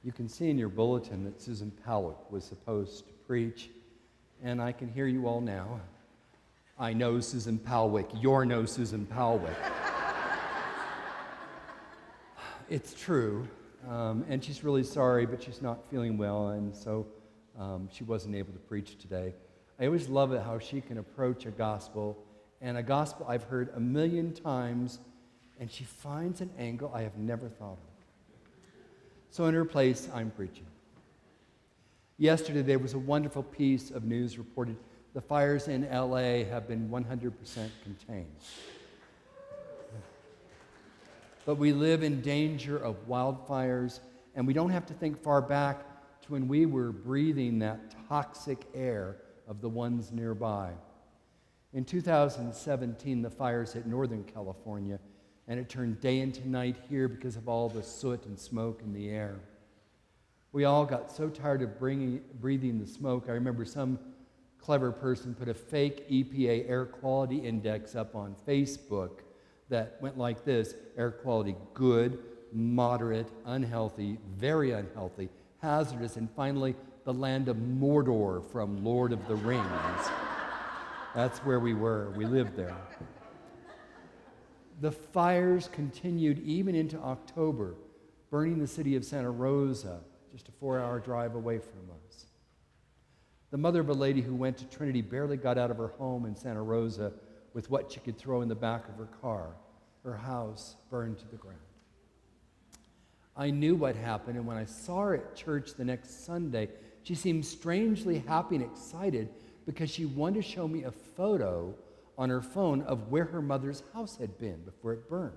You can see in your bulletin that Susan Powell was supposed to preach, and I can hear you all now. I know Susan Powell. You're no Susan Powell. It's true, and she's really sorry, but she's not feeling well, and so she wasn't able to preach today. I always love it how she can approach a gospel, and a gospel I've heard a million times, and she finds an angle I have never thought of. So in her place, I'm preaching. Yesterday, there was a wonderful piece of news reported. The fires in LA have been 100% contained. But we live in danger of wildfires, and we don't have to think far back to when we were breathing that toxic air of the ones nearby. In 2017, the fires hit Northern California, and it turned day into night here because of all the soot and smoke in the air. We all got so tired of breathing the smoke. I remember some clever person put a fake EPA air quality index up on Facebook that went like this: air quality good, moderate, unhealthy, very unhealthy, hazardous, and finally the land of Mordor from Lord of the Rings. That's where we were. We lived there. The fires continued even into October, burning the city of Santa Rosa, just a 4-hour drive away from us. The mother of a lady who went to Trinity barely got out of her home in Santa Rosa with what she could throw in the back of her car. Her house burned to the ground. I knew what happened, and when I saw her at church the next Sunday, she seemed strangely happy and excited because she wanted to show me a photo on her phone of where her mother's house had been before it burned.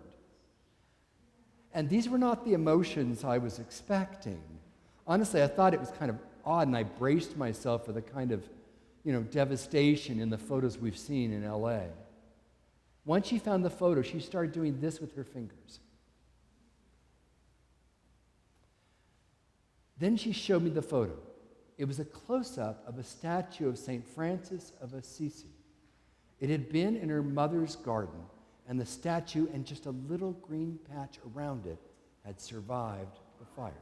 And these were not the emotions I was expecting. Honestly, I thought it was kind of odd, and I braced myself for the kind of, devastation in the photos we've seen in LA. Once she found the photo, she started doing this with her fingers. Then she showed me the photo. It was a close-up of a statue of St. Francis of Assisi. It had been in her mother's garden, and the statue and just a little green patch around it had survived the fire.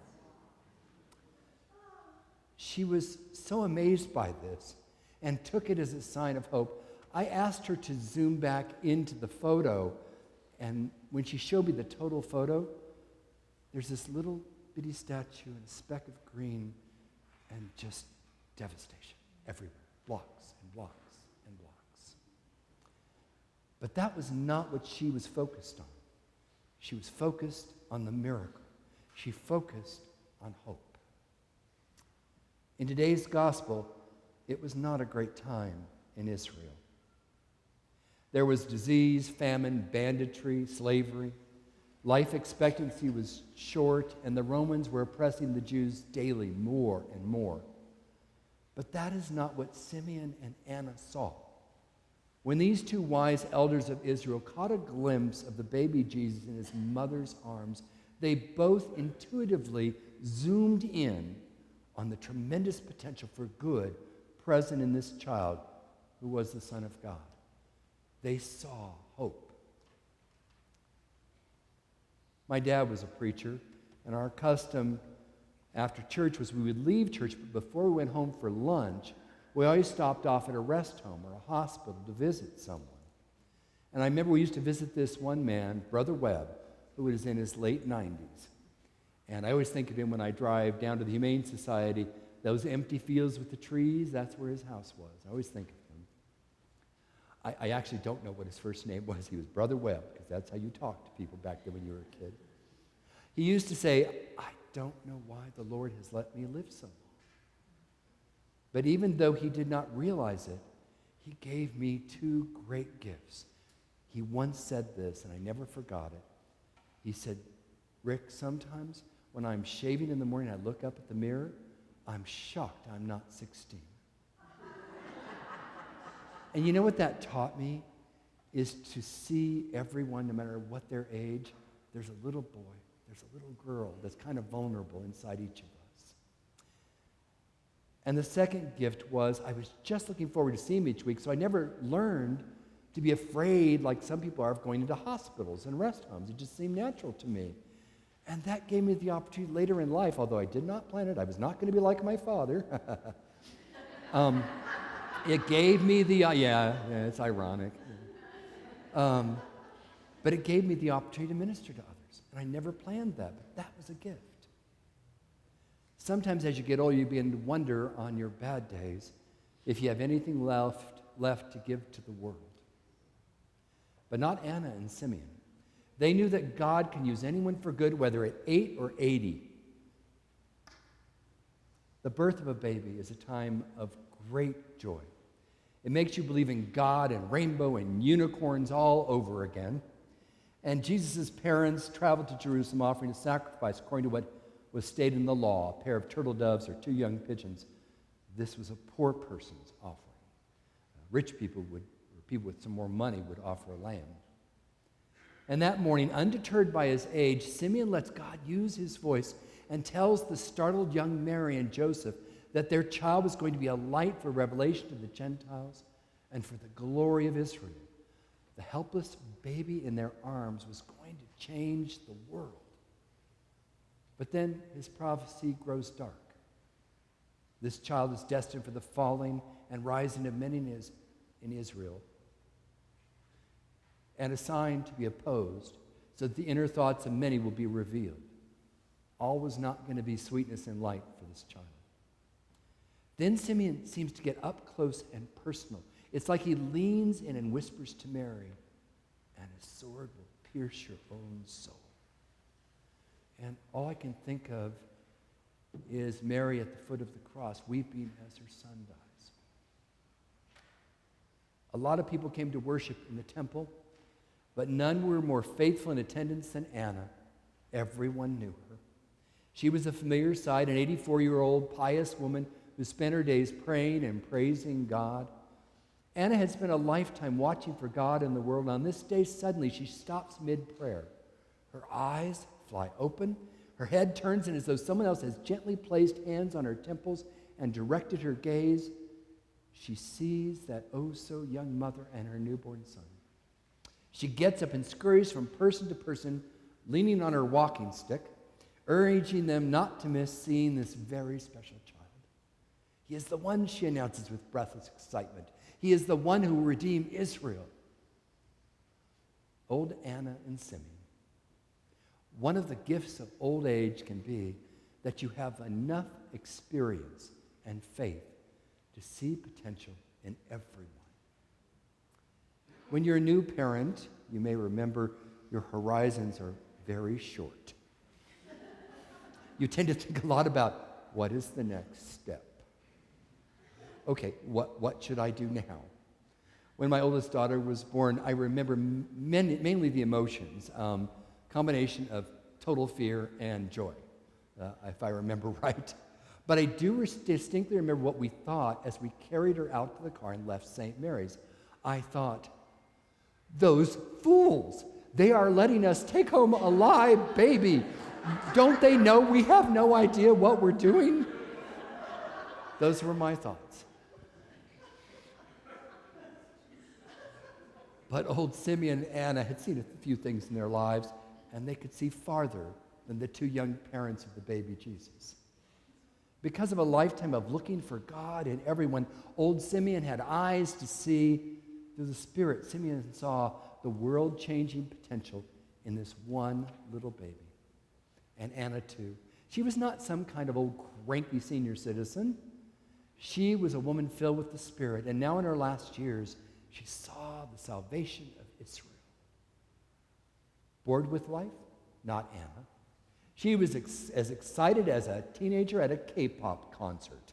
She was so amazed by this and took it as a sign of hope. I asked her to zoom back into the photo, and when she showed me the total photo, there's this little bitty statue and a speck of green and just devastation everywhere, blocks and blocks and blocks. But that was not what she was focused on. She was focused on the miracle. She focused on hope. In today's gospel, it was not a great time in Israel. There was disease, famine, banditry, slavery. Life expectancy was short, and the Romans were oppressing the Jews daily more and more. But that is not what Simeon and Anna saw. When these two wise elders of Israel caught a glimpse of the baby Jesus in his mother's arms, they both intuitively zoomed in on the tremendous potential for good present in this child who was the Son of God. They saw hope. My dad was a preacher, and our custom after church was we would leave church, but before we went home for lunch, we always stopped off at a rest home or a hospital to visit someone. And I remember we used to visit this one man, Brother Webb, who was in his late 90s. And I always think of him when I drive down to the Humane Society, those empty fields with the trees, that's where his house was. I always think of him. I actually don't know what his first name was. He was Brother Webb, because that's how you talked to people back then when you were a kid. He used to say, I don't know why the Lord has let me live so long. But even though he did not realize it, he gave me two great gifts. He once said this, and I never forgot it. He said, Rick, sometimes when I'm shaving in the morning, I look up at the mirror, I'm shocked I'm not 16. And you know what that taught me? Is to see everyone, no matter what their age, there's a little boy, there's a little girl that's kind of vulnerable inside each of us. And the second gift was I was just looking forward to seeing him each week, so I never learned to be afraid like some people are of going into hospitals and rest homes. It just seemed natural to me. And that gave me the opportunity later in life, although I did not plan it, I was not going to be like my father. It gave me the, it's ironic. But it gave me the opportunity to minister to others. And I never planned that, but that was a gift. Sometimes as you get older, you begin to wonder on your bad days if you have anything left to give to the world. But not Anna and Simeon. They knew that God can use anyone for good, whether at 8 or 80. The birth of a baby is a time of great joy. It makes you believe in God and rainbow and unicorns all over again. And Jesus' parents traveled to Jerusalem offering a sacrifice according to what was stated in the law, a pair of turtle doves or 2 young pigeons. This was a poor person's offering. Rich people or people with some more money would offer a lamb. And that morning, undeterred by his age, Simeon lets God use his voice and tells the startled young Mary and Joseph that their child was going to be a light for revelation to the Gentiles and for the glory of Israel. The helpless baby in their arms was going to change the world. But then his prophecy grows dark. This child is destined for the falling and rising of many in Israel, and assigned to be opposed, so that the inner thoughts of many will be revealed. All was not going to be sweetness and light for this child. Then Simeon seems to get up close and personal. It's like he leans in and whispers to Mary, and his sword will pierce your own soul. And all I can think of is Mary at the foot of the cross, weeping as her son dies. A lot of people came to worship in the temple, but none were more faithful in attendance than Anna. Everyone knew her. She was a familiar sight, an 84-year-old pious woman who spent her days praying and praising God. Anna had spent a lifetime watching for God in the world. On this day, suddenly, she stops mid-prayer. Her eyes fly open. Her head turns, and as though someone else has gently placed hands on her temples and directed her gaze, she sees that oh-so-young mother and her newborn son. She gets up and scurries from person to person, leaning on her walking stick, urging them not to miss seeing this very special child. He is the one, she announces with breathless excitement. He is the one who will redeem Israel. Old Anna and Simeon. One of the gifts of old age can be that you have enough experience and faith to see potential in everyone. When you're a new parent, you may remember your horizons are very short. You tend to think a lot about what is the next step. Okay, what should I do now? When my oldest daughter was born, I remember mainly the emotions, combination of total fear and joy, if I remember right. But I do distinctly remember what we thought as we carried her out to the car and left St. Mary's. I thought, those fools, they are letting us take home a live baby. Don't they know we have no idea what we're doing? Those were my thoughts. But old Simeon and Anna had seen a few things in their lives, and they could see farther than the 2 young parents of the baby Jesus. Because of a lifetime of looking for God in everyone, old Simeon had eyes to see through the Spirit. Simeon saw the world-changing potential in this one little baby. And Anna, too. She was not some kind of old cranky senior citizen. She was a woman filled with the Spirit, and now in her last years, she saw the salvation of Israel. Bored with life? Not Anna. She was as excited as a teenager at a K-pop concert.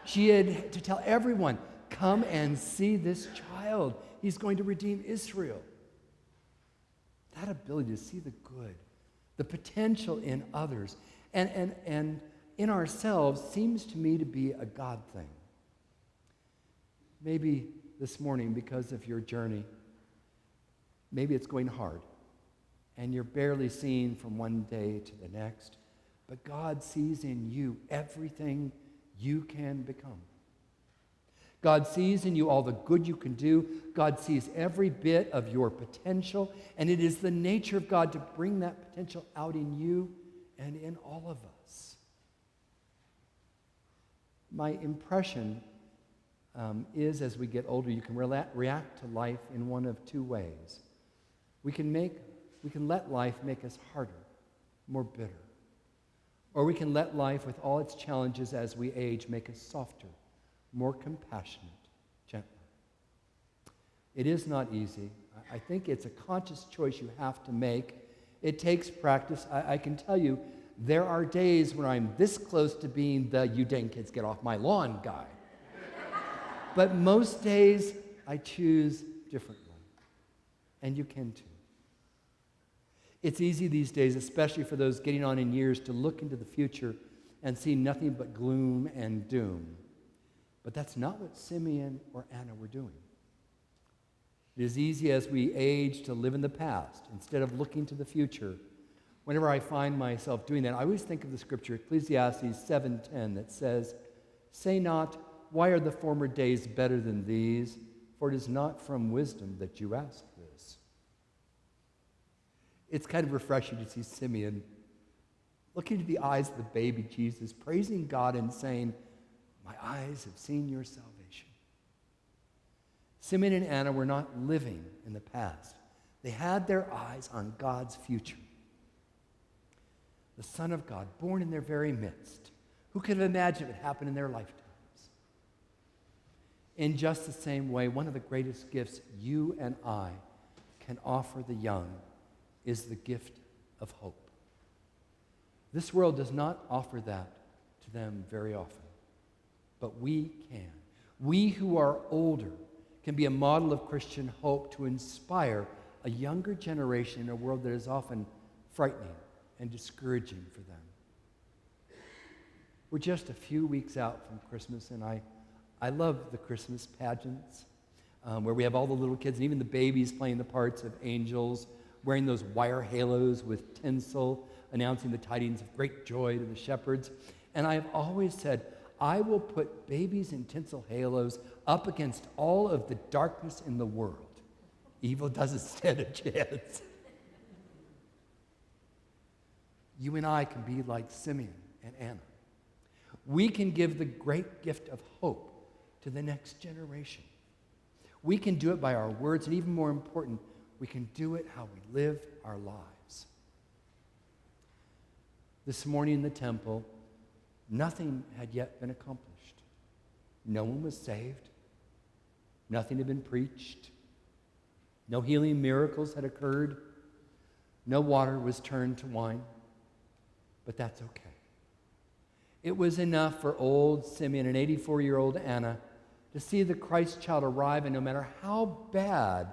She had to tell everyone, come and see this child. He's going to redeem Israel. That ability to see the good, the potential in others, and in ourselves seems to me to be a God thing. Maybe this morning, because of your journey, maybe it's going hard, and you're barely seeing from one day to the next, but God sees in you everything you can become. God sees in you all the good you can do. God sees every bit of your potential, and it is the nature of God to bring that potential out in you and in all of us. My impression is as we get older, you can react to life in one of two ways. We can let life make us harder, more bitter. Or we can let life, with all its challenges as we age, make us softer, more compassionate, gentler. It is not easy. I think it's a conscious choice you have to make. It takes practice. I can tell you, there are days when I'm this close to being the "you dang kids get off my lawn" guy. But most days, I choose differently. And you can too. It's easy these days, especially for those getting on in years, to look into the future and see nothing but gloom and doom. But that's not what Simeon or Anna were doing. It is easy as we age to live in the past instead of looking to the future. Whenever I find myself doing that, I always think of the scripture, Ecclesiastes 7:10, that says, "Say not, why are the former days better than these? For it is not from wisdom that you ask this." It's kind of refreshing to see Simeon looking into the eyes of the baby Jesus, praising God and saying, "My eyes have seen your salvation." Simeon and Anna were not living in the past. They had their eyes on God's future. The Son of God, born in their very midst. Who could have imagined it would happen in their lifetimes? In just the same way, one of the greatest gifts you and I can offer the young is the gift of hope. This world does not offer that to them very often, but we can. We who are older can be a model of Christian hope to inspire a younger generation in a world that is often frightening and discouraging for them. We're just a few weeks out from Christmas, and I love the Christmas pageants where we have all the little kids and even the babies playing the parts of angels, wearing those wire halos with tinsel, announcing the tidings of great joy to the shepherds. And I've always said, I will put babies in tinsel halos up against all of the darkness in the world. Evil doesn't stand a chance. You and I can be like Simeon and Anna. We can give the great gift of hope to the next generation. We can do it by our words, and even more important, we can do it how we live our lives. This morning in the temple, nothing had yet been accomplished. No one was saved. Nothing had been preached. No healing miracles had occurred. No water was turned to wine. But that's okay. It was enough for old Simeon and 84-year-old Anna to see the Christ child arrive, and no matter how bad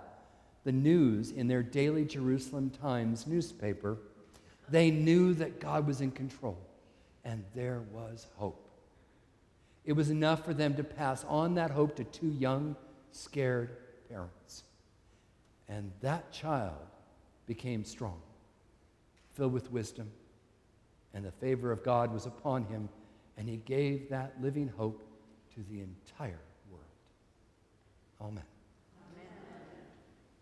the news in their daily Jerusalem Times newspaper, they knew that God was in control, and there was hope. It was enough for them to pass on that hope to two young, scared parents. And that child became strong, filled with wisdom, and the favor of God was upon him, and he gave that living hope to the entire world. Amen.